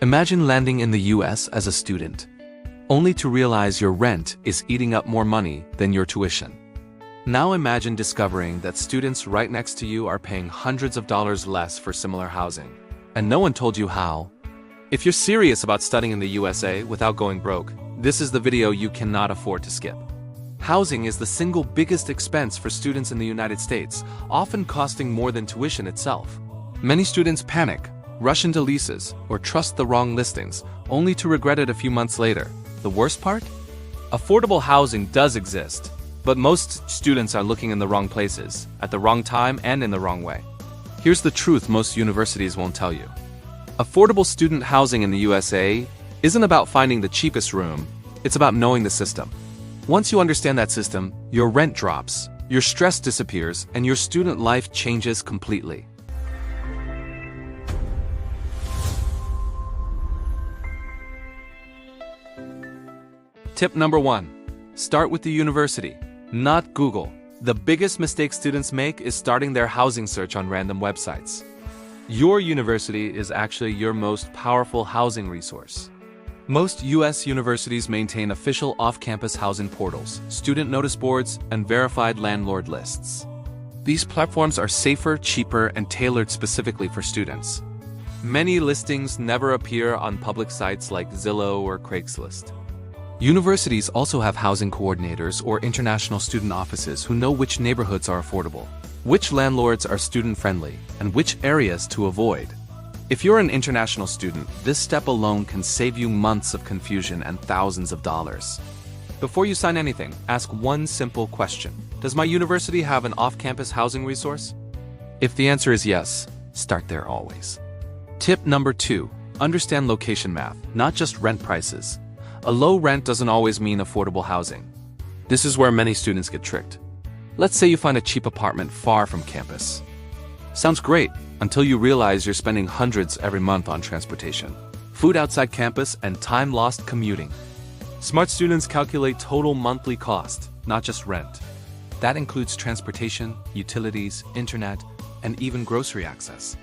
Imagine landing in the US as a student, only to realize your rent is eating up more money than your tuition. Now imagine discovering that students right next to you are paying hundreds of dollars less for similar housing, and no one told you how. If you're serious about studying in the USA without going broke, this is the video you cannot afford to skip. Housing is the single biggest expense for students in the United States, often costing more than tuition itself. Many students panic, rush into leases, or trust the wrong listings, only to regret it a few months later. The worst part? Affordable housing does exist, but most students are looking in the wrong places, at the wrong time, and in the wrong way. Here's the truth most universities won't tell you. Affordable student housing in the USA isn't about finding the cheapest room, it's about knowing the system. Once you understand that system, your rent drops, your stress disappears, and your student life changes completely. Tip number 1. Start with the university, not Google. The biggest mistake students make is starting their housing search on random websites. Your university is actually your most powerful housing resource. Most US universities maintain official off-campus housing portals, student notice boards, and verified landlord lists. These platforms are safer, cheaper, and tailored specifically for students. Many listings never appear on public sites like Zillow or Craigslist. Universities also have housing coordinators or international student offices who know which neighborhoods are affordable, which landlords are student-friendly, and which areas to avoid. If you're an international student, this step alone can save you months of confusion and thousands of dollars. Before you sign anything, ask one simple question. Does my university have an off-campus housing resource? If the answer is yes, start there always. Tip number 2. Understand location math, not just rent prices. A low rent doesn't always mean affordable housing. This is where many students get tricked. Let's say you find a cheap apartment far from campus. Sounds great, until you realize you're spending hundreds every month on transportation, food outside campus, and time lost commuting. Smart students calculate total monthly cost, not just rent. That includes transportation, utilities, internet, and even grocery access.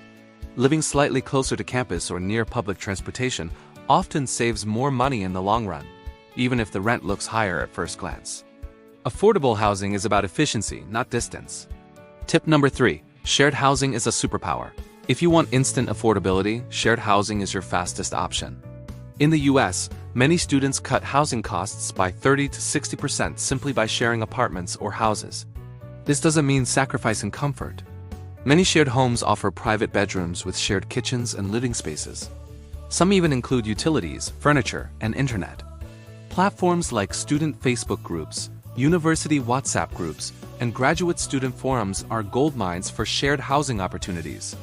Living slightly closer to campus or near public transportation often saves more money in the long run, even if the rent looks higher at first glance. Affordable housing is about efficiency, not distance. Tip number 3. Shared housing is a superpower. If you want instant affordability, shared housing is your fastest option. In the US, many students cut housing costs by 30 to 60% simply by sharing apartments or houses. This doesn't mean sacrificing comfort. Many shared homes offer private bedrooms with shared kitchens and living spaces. Some even include utilities, furniture, and internet. Platforms like student Facebook groups, university WhatsApp groups, and graduate student forums are goldmines for shared housing opportunities.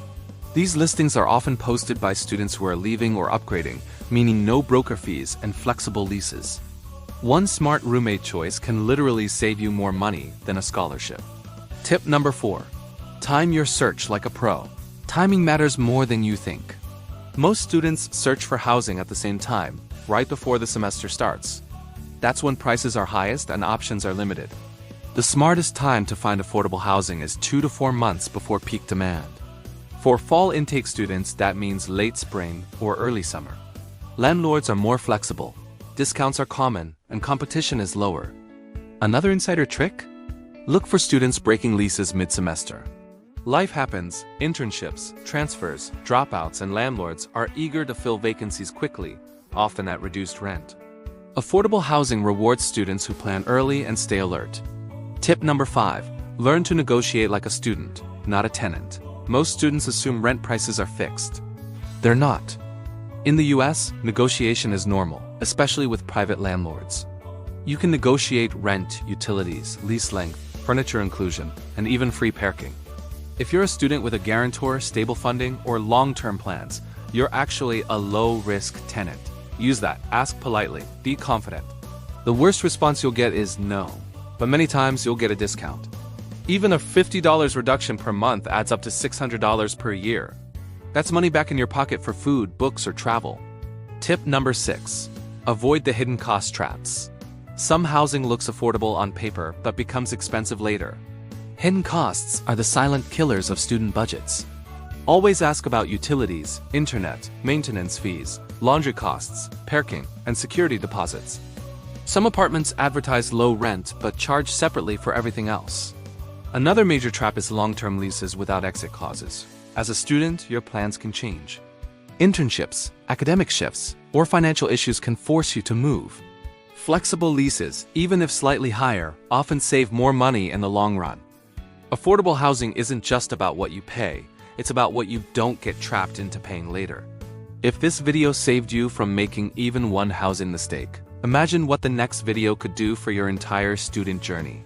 These listings are often posted by students who are leaving or upgrading, meaning no broker fees and flexible leases. One smart roommate choice can literally save you more money than a scholarship. Tip number 4. Time your search like a pro. Timing matters more than you think. Most students search for housing at the same time, right before the semester starts. That's when prices are highest and options are limited. The smartest time to find affordable housing is 2 to 4 months before peak demand. For fall intake students, that means late spring or early summer. Landlords are more flexible, discounts are common, and competition is lower. Another insider trick? Look for students breaking leases mid-semester. Life happens, internships, transfers, dropouts, and landlords are eager to fill vacancies quickly, often at reduced rent. Affordable housing rewards students who plan early and stay alert. Tip number 5. Learn to negotiate like a student, not a tenant. Most students assume rent prices are fixed. They're not. In the US, negotiation is normal, especially with private landlords. You can negotiate rent, utilities, lease length, furniture inclusion, and even free parking. If you're a student with a guarantor, stable funding, or long-term plans, you're actually a low-risk tenant. Use that. Ask politely. Be confident. The worst response you'll get is no, but many times you'll get a discount. Even a $50 reduction per month adds up to $600 per year. That's money back in your pocket for food, books, or travel. Tip number 6. Avoid the hidden cost traps. Some housing looks affordable on paper but becomes expensive later. Hidden costs are the silent killers of student budgets. Always ask about utilities, internet, maintenance fees, laundry costs, parking, and security deposits. Some apartments advertise low rent but charge separately for everything else. Another major trap is long-term leases without exit clauses. As a student, your plans can change. Internships, academic shifts, or financial issues can force you to move. Flexible leases, even if slightly higher, often save more money in the long run. Affordable housing isn't just about what you pay, it's about what you don't get trapped into paying later. If this video saved you from making even one housing mistake, imagine what the next video could do for your entire student journey.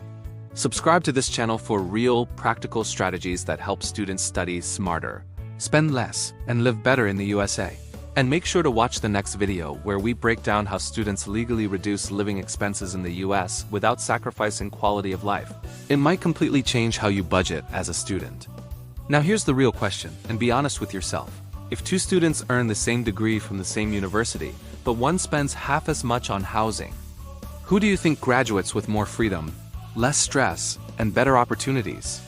Subscribe to this channel for real, practical strategies that help students study smarter, spend less, and live better in the USA. And make sure to watch the next video where we break down how students legally reduce living expenses in the US without sacrificing quality of life. It might completely change how you budget as a student. Now here's the real question, and be honest with yourself. If two students earn the same degree from the same university, but one spends half as much on housing, who do you think graduates with more freedom, less stress, and better opportunities?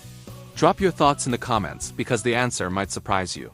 Drop your thoughts in the comments because the answer might surprise you.